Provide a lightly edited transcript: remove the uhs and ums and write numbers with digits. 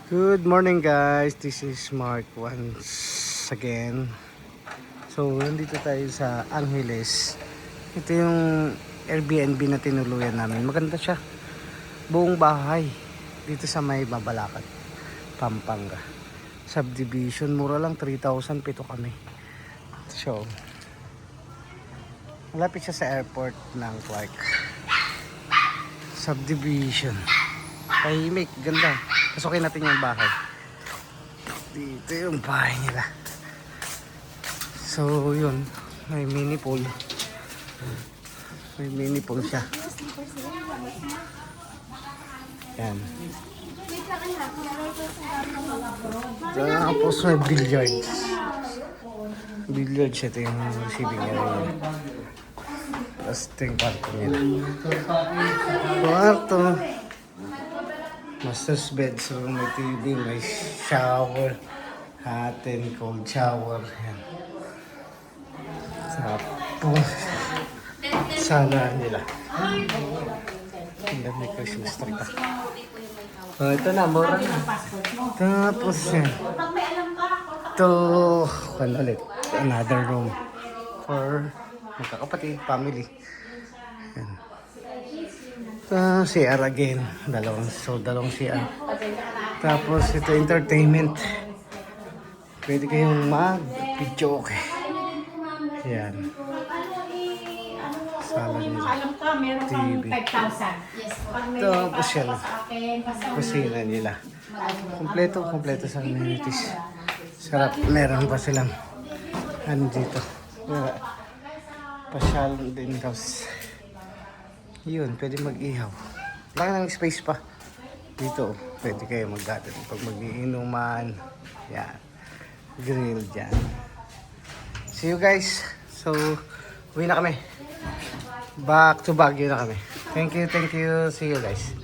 Good morning guys, this is Mark once again. So nandito tayo sa Angeles. Ito yung Airbnb na tinuluyan namin. Maganda siya, buong bahay dito sa may Babalacat, Pampanga. Subdivision, mura lang, 3,000 pito kami. So malapit siya sa airport ng Clark. Subdivision, tahimik, ganda. Pasukin natin yung bahay. Dito yung bahay nila. So yun, may mini pool. May mini pool siya. Yan. Tapos may billiard. Billiard siya, ito yung receiving area. Tapos ito yung kwarto nila. Kwarto. Master's bed, so may TV, may shower, hot and cold shower. Yan. Tapos, sala nila. Ang dami Christmas tree pa. Oh, ito na, mura na. Tapos yan. Ito, ano ulit, another room for magkakapatid, family. Yan. CR again, dalawang CR. Tapos ito entertainment, pwede kayong mag-video, okay. Yan, sala nila, TV. Tapos yan, kusina nila. Kompleto sa amenities. Sarap, meron pa silang ano dito, pasyal din house. Yun, pwede mag-ihaw. Laki ng space pa. Dito, pwede kayo mag-gather pag mag-iinuman. Yan. Grill dyan. See you guys. So, uwi na kami. Back to Baguio na kami. Thank you. See you guys.